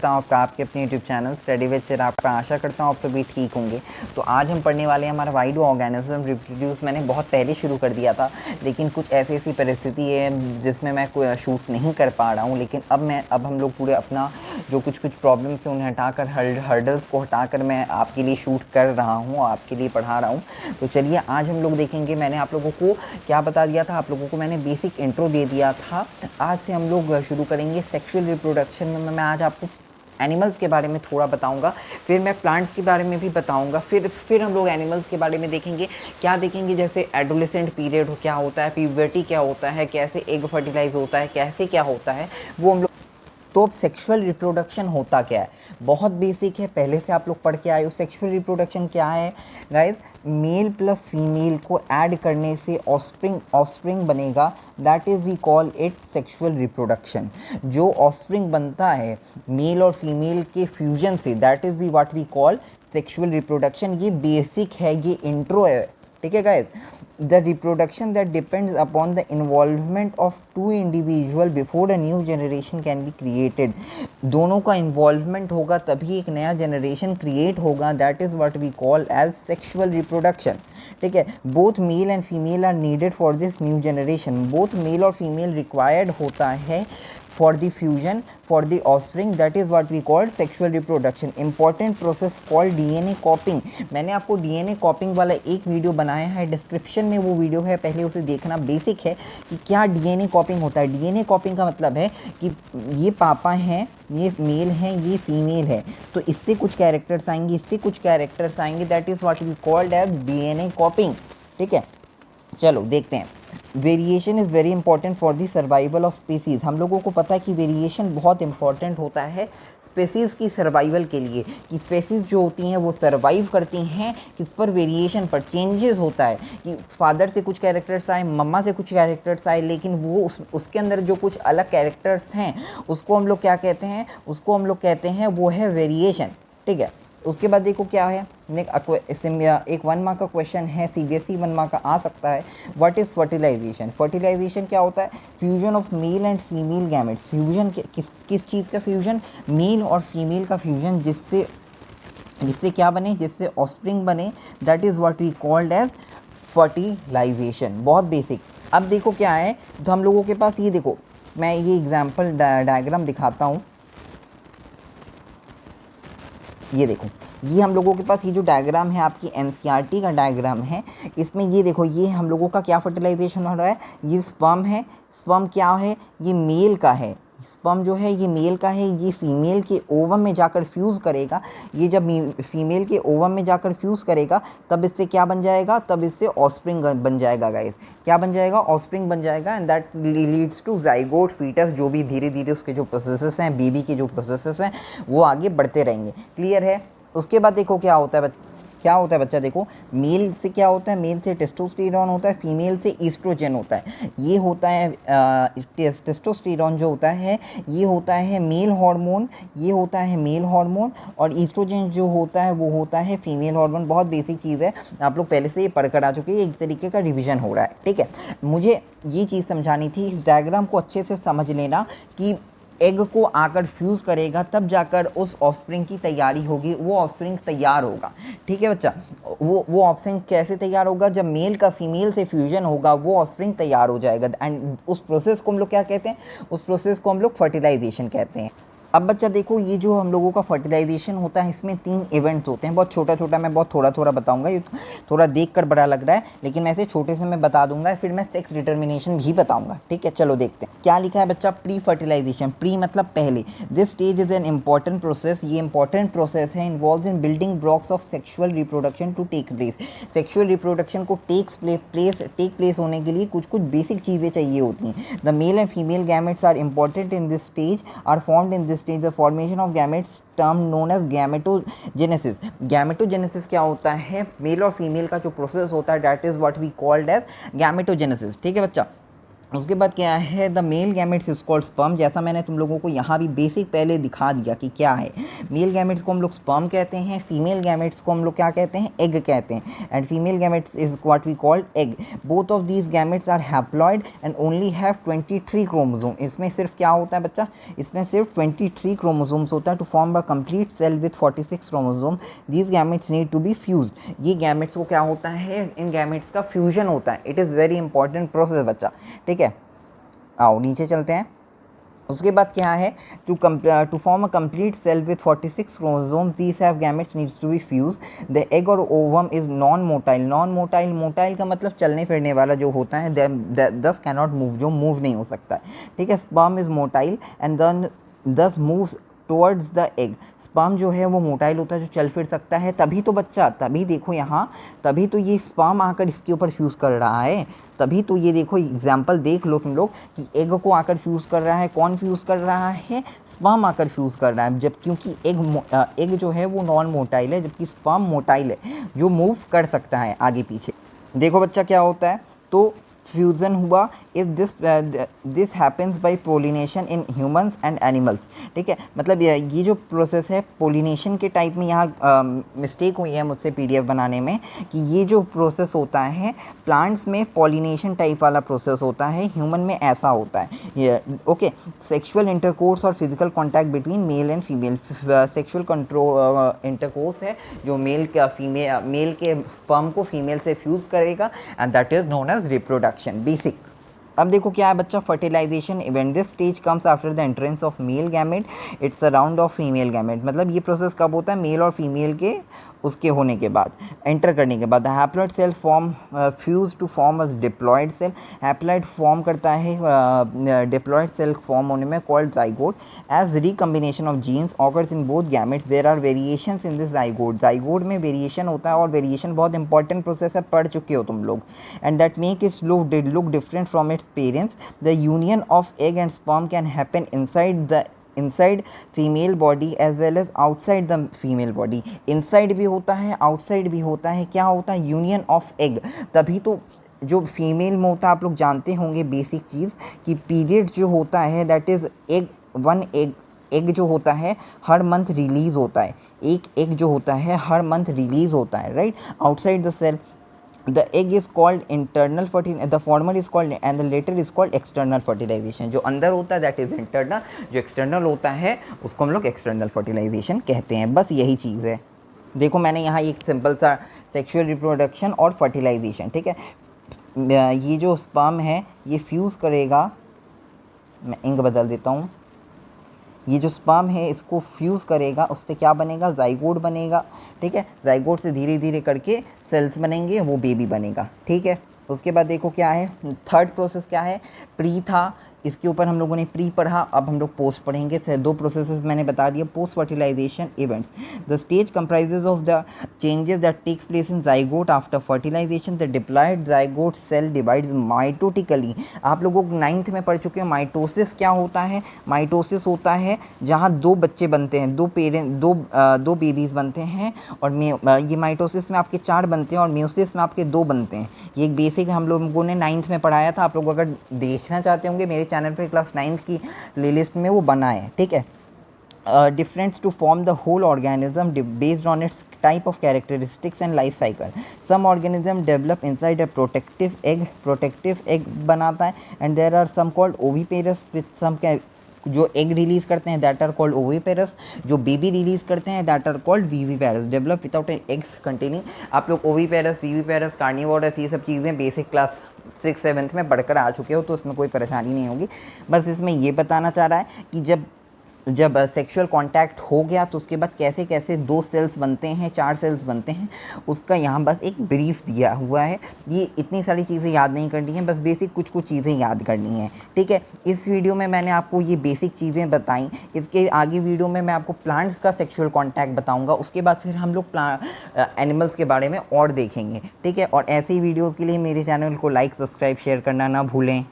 करता हूँ आपका आपके अपने YouTube channel study with sir. आपका आशा करता हूँ आप सभी ठीक होंगे। तो आज हम पढ़ने वाले हैं हमारा वाई डू ऑर्गेनिज्म रिप्रोड्यूस। मैंने बहुत पहले शुरू कर दिया था, लेकिन कुछ ऐसी परिस्थिति है जिसमें मैं कोई शूट नहीं कर पा रहा हूँ। लेकिन अब हम लोग पूरे अपना जो कुछ प्रॉब्लम्स थे उन्हें हटाकर, हर्डल्स को हटाकर मैं आपके लिए शूट कर रहा हूँ, आपके लिए पढ़ा रहा हूँ। तो चलिए आज हम लोग देखेंगे। मैंने आप लोगों को क्या बता दिया था, आप लोगों को मैंने बेसिक इंट्रो दे दिया था। आज से हम लोग शुरू करेंगे सेक्सुअल रिप्रोडक्शन में। मैं आज आपको एनिमल्स के बारे में थोड़ा बताऊंगा, फिर मैं प्लांट्स के बारे में भी बताऊंगा, फिर हम लोग एनिमल्स के बारे में देखेंगे। क्या देखेंगे, जैसे एडोलेसेंट पीरियड क्या होता है, प्यूबर्टी क्या होता है, कैसे एग फर्टिलाइज होता है, कैसे क्या होता है वो हम लोग। तो अब सेक्सुअल रिप्रोडक्शन होता क्या है, बहुत बेसिक है, पहले से आप लोग पढ़ के आए हो। सेक्सुअल रिप्रोडक्शन क्या है गाइस, मेल प्लस फीमेल को ऐड करने से ऑफस्प्रिंग बनेगा, that is we call it sexual reproduction. जो ऑफस्प्रिंग बनता है मेल और फीमेल के फ्यूजन से, that is we what we call sexual reproduction. ये बेसिक है, ये इंट्रो है, ठीक है guys. The reproduction that depends upon the involvement of two individual before a new generation can be created. दोनों का इन्वॉल्वमेंट होगा तभी एक नया जनरेशन क्रिएट होगा, that is what we call as sexual reproduction, ठीक है। Both male and female are needed for this new generation. Both male और फीमेल रिक्वायर्ड होता है for the fusion, for the offspring, that is what we call sexual reproduction. Important process called DNA copying. मैंने आपको DNA copying वाला एक video बनाया है, description में वो वीडियो है, पहले उसे देखना। बेसिक है कि क्या DNA copying होता है। DNA copying का मतलब है कि ये पापा हैं, ये मेल हैं, ये फीमेल है, तो इससे कुछ कैरेक्टर्स आएंगे, इससे कुछ कैरेक्टर्स आएंगे, that is what we called as DNA copying, ठीक है। चलो देखते हैं। Variation is very important for the survival of species. हम लोगों को पता है कि वेरिएशन बहुत इंपॉर्टेंट होता है स्पेसीज़ की सर्वाइवल के लिए, कि स्पेसीज़ जो होती हैं वो सर्वाइव करती हैं किस पर, वेरिएशन पर। चेंजेस होता है कि फादर से कुछ कैरेक्टर्स आए, मम्मा से कुछ कैरेक्टर्स आए, लेकिन वो उसके अंदर जो कुछ अलग कैरेक्टर्स हैं उसको हम लोग क्या कहते हैं, उसको हम लोग कहते हैं वो है वेरिएशन, ठीक है। उसके बाद देखो क्या है, एक 1 मार्क का क्वेश्चन है, CBSE 1 मार्क का आ सकता है। What is fertilisation. फर्टिलाइजेशन क्या होता है, fusion of male and female gametes. Fusion किस चीज़ का फ्यूजन, मेल और फीमेल का फ्यूजन, जिससे क्या बने, जिससे ऑफस्प्रिंग बने, that is what we called as fertilisation. बहुत बेसिक। अब देखो क्या है, तो हम लोगों के पास ये देखो, मैं ये एग्जाम्पल डायग्राम दिखाता हूँ। ये देखो, ये हम लोगों के पास ये जो डायग्राम है आपकी NCERT का डायग्राम है, इसमें ये देखो, ये हम लोगों का क्या फर्टिलाइजेशन हो रहा है। ये स्पर्म है, स्पर्म क्या है, ये मेल का है, स्पर्म जो है ये मेल का है, ये फीमेल के ओवम में जाकर फ्यूज़ करेगा। ये जब फीमेल के ओवम में जाकर फ्यूज़ करेगा तब इससे क्या बन जाएगा, तब इससे ऑफस्प्रिंग बन जाएगा गाइस। क्या बन जाएगा, ऑफस्प्रिंग बन जाएगा, and that leads to zygote foetus. जो भी धीरे धीरे उसके जो प्रोसेसेस हैं, बेबी के जो प्रोसेसेस हैं वो आगे बढ़ते रहेंगे, क्लियर है। उसके बाद देखो क्या होता है बच्चा, देखो मेल से क्या होता है, मेल से टेस्टोस्टेरॉन होता है, फीमेल से ईस्ट्रोजन होता है। ये होता है टेस्टोस्टेरॉन जो होता है ये होता है मेल हार्मोन, ये होता है मेल हार्मोन, और ईस्ट्रोजन जो होता है वो होता है फीमेल हार्मोन। बहुत बेसिक चीज़ है, आप लोग पहले से ये पढ़कर आ चुके हैं, एक तरीके का रिविजन हो रहा है, ठीक है। मुझे ये चीज़ समझानी थी, इस डायग्राम को अच्छे से समझ लेना कि एग को आकर फ्यूज़ करेगा तब जाकर उस ऑफस्प्रिंग की तैयारी होगी, वो ऑफस्प्रिंग तैयार होगा, ठीक है बच्चा। वो ऑफस्प्रिंग कैसे तैयार होगा, जब मेल का फीमेल से फ्यूजन होगा वो ऑफस्प्रिंग तैयार हो जाएगा, एंड उस प्रोसेस को हम लोग क्या कहते हैं, उस प्रोसेस को हम लोग फर्टिलाइजेशन कहते हैं। अब बच्चा देखो, ये जो हम लोगों का फर्टिलाइजेशन होता है इसमें 3 इवेंट्स होते हैं। बहुत छोटा मैं बहुत थोड़ा बताऊंगा, ये थोड़ा देखकर बड़ा लग रहा है, लेकिन मैं ऐसे छोटे से मैं बता दूंगा, फिर मैं सेक्स डिटर्मिनेशन भी बताऊंगा, ठीक है। चलो देखते हैं क्या लिखा है बच्चा, प्री फर्टिलाइजेशन। प्री मतलब पहले। This stage is an important process, ये इंपॉर्टेंट प्रोसेस है, involve in building blocks of sexual reproduction to take place. Sexual reproduction को टेक प्लेस होने के लिए कुछ बेसिक चीज़ें चाहिए होती हैं। The male and female gametes are important in this stage, are formed in this stage. The formation of gametes term known as gametogenesis. Gametogenesis क्या होता है, मेल और फीमेल का जो प्रोसेस होता है, that is what we called as gametogenesis, ठीक है बच्चा। उसके बाद क्या है, the male gametes is called sperm. जैसा मैंने तुम लोगों को यहाँ भी बेसिक पहले दिखा दिया कि क्या है, मेल गैमेट्स को हम लोग स्पर्म कहते हैं, फीमेल गैमेट्स को हम लोग क्या कहते हैं, एग कहते हैं, and female gametes is what we called egg. Both of these gametes are haploid and only have 23 chromosome. इसमें सिर्फ क्या होता है बच्चा, इसमें सिर्फ 23 क्रोमोसोम्स होता है to form a complete cell with 46 chromosome. These gametes need to be fused. ये गैमेट्स को क्या होता है, इन गैमेट्स का फ्यूजन होता है। It is very important process बच्चा, ठीक है। आओ नीचे चलते हैं। उसके बाद क्या है, to form a complete cell with 46 chromosomes these have gametes needs to be fuse. The egg और ovum is non motile. Non motile, motile का मतलब चलने फिरने वाला जो होता है, दस कैनॉट मूव, जो मूव नहीं हो सकता है, ठीक है। Sperm is motile and then this moves towards the egg. Sperm जो है वो मोटाइल होता है, जो चल फिर सकता है। तभी तो बच्चा, तभी देखो यहाँ, तभी तो ये स्पर्म आकर इसके ऊपर फ्यूज़ कर रहा है। तभी तो ये देखो एग्जाम्पल देख लो तुम लोग कि एग को आकर फ्यूज़ कर रहा है। कौन फ्यूज़ कर रहा है, स्पर्म आकर फ्यूज़ कर रहा है। जब क्योंकि एग जो है वो नॉन मोटाइल है, जबकि स्पर्म मोटाइल है, जो मूव कर सकता है आगे पीछे। देखो बच्चा क्या होता है, तो फ्यूज़न हुआ is this happens by pollination in humans and animals, ठीक है। मतलब ये जो प्रोसेस है पोलिनेशन के टाइप में, यहाँ मिस्टेक हुई है मुझसे पीडीएफ बनाने में, कि ये जो प्रोसेस होता है प्लांट्स में पोलिनेशन टाइप वाला प्रोसेस होता है, ह्यूमन में ऐसा होता है ये, ओके। सेक्सुअल इंटरकोर्स और physical contact between mail and female. Sexual intercourse है जो मेल के स्पर्म को फीमेल से फ्यूज़ करेगा, and that is known as reproduction, basic. अब देखो क्या है बच्चा, fertilisation event. This stage comes after the entrance of male gamete, it's a round of female gamete. मतलब ये प्रोसेस कब होता है, मेल और फीमेल के उसके होने के बाद, एंटर करने के बाद। The haploid cell form fuse to form a diploid cell. Haploid form करता है डिप्लॉइड सेल फॉर्म होने में, called zygote. As recombination of genes occurs in both gametes, there are variations in this zygote. Zygote में variation होता है, और variation बहुत important process है, पढ़ चुके हो तुम लोग। And that make it look different from its parents. The union of egg and sperm can happen inside female body as well as outside the female body. Inside भी होता है, आउटसाइड भी होता है। क्या होता है, यूनियन ऑफ एग। तभी तो जो फीमेल में होता है, आप लोग जानते होंगे बेसिक चीज़ कि पीरियड जो होता है दैट इज़ एग जो होता है हर मंथ रिलीज़ होता है। एक एग जो होता है हर मंथ रिलीज़ होता है, right, outside the cell. The egg is called internal fertilization, the former is called and the later is called external fertilization। जो अंदर होता है that is internal, जो external होता है उसको हम लोग external fertilization कहते हैं। बस यही चीज़ है। देखो मैंने यहाँ एक सिंपल सा सेक्सुअल रिप्रोडक्शन और फर्टिलाइजेशन, ठीक है। ये जो स्पर्म है ये फ्यूज़ करेगा, मैं इंक बदल देता हूँ। ये जो स्पर्म है इसको फ्यूज़ करेगा, उससे क्या बनेगा, जाइगोट बनेगा, ठीक है। जाइगोट से धीरे धीरे करके सेल्स बनेंगे, वो बेबी बनेगा, ठीक है। उसके बाद देखो क्या है, थर्ड प्रोसेस क्या है, प्री था, इसके ऊपर हम लोगों ने प्री पढ़ा, अब हम लोग पोस्ट पढ़ेंगे। दो प्रोसेसेस मैंने बता दिया, post fertilisation events. The stage comprises of the changes that takes place in zygote after fertilisation. The diploid zygote cell divides mitotically. आप लोगों को 9th में पढ़ चुके हैं। माइटोसिस क्या होता है, माइटोसिस होता है जहाँ दो बच्चे बनते हैं, दो बेबीज़ बनते हैं, और ये माइटोसिस में आपके 4 बनते हैं और म्यूसिस में आपके 2 बनते हैं। ये एक बेसिक हम लोगों ने 9th में पढ़ाया था। आप लोग अगर देखना चाहते होंगे मेरे चैनल पे क्लास 9th की प्लेलिस्ट में वो बना है, ठीक है। Difference to form the whole organism based on its type of characteristics and life cycle. Some organism develop inside a protective egg बनाता है, and there are some called oviparous with some जो egg release करते हैं that are called oviparous, जो baby release करते हैं that are called viviparous. Develop without eggs containing. आप लोग ओविपेरस, वीवीपेरस, कार्निवोरस ये सब चीज़ें बेसिक क्लास 6-7 में पढ़कर आ चुके हो, तो उसमें कोई परेशानी नहीं होगी। बस इसमें ये बताना चाह रहा है कि जब सेक्सुअल कांटेक्ट हो गया तो उसके बाद कैसे कैसे 2 सेल्स बनते हैं, 4 सेल्स बनते हैं, उसका यहाँ बस एक ब्रीफ दिया हुआ है। ये इतनी सारी चीज़ें याद नहीं करनी है, बस बेसिक कुछ चीज़ें याद करनी है, ठीक है। इस वीडियो में मैंने आपको ये बेसिक चीज़ें बताई। इसके आगे वीडियो में मैं आपको प्लांट्स का सेक्सुअल कॉन्टैक्ट बताऊँगा, उसके बाद फिर हम लोग एनिमल्स के बारे में और देखेंगे, ठीक है। और ऐसे ही वीडियोज़ के लिए मेरे चैनल को लाइक, सब्सक्राइब, शेयर करना ना भूलें।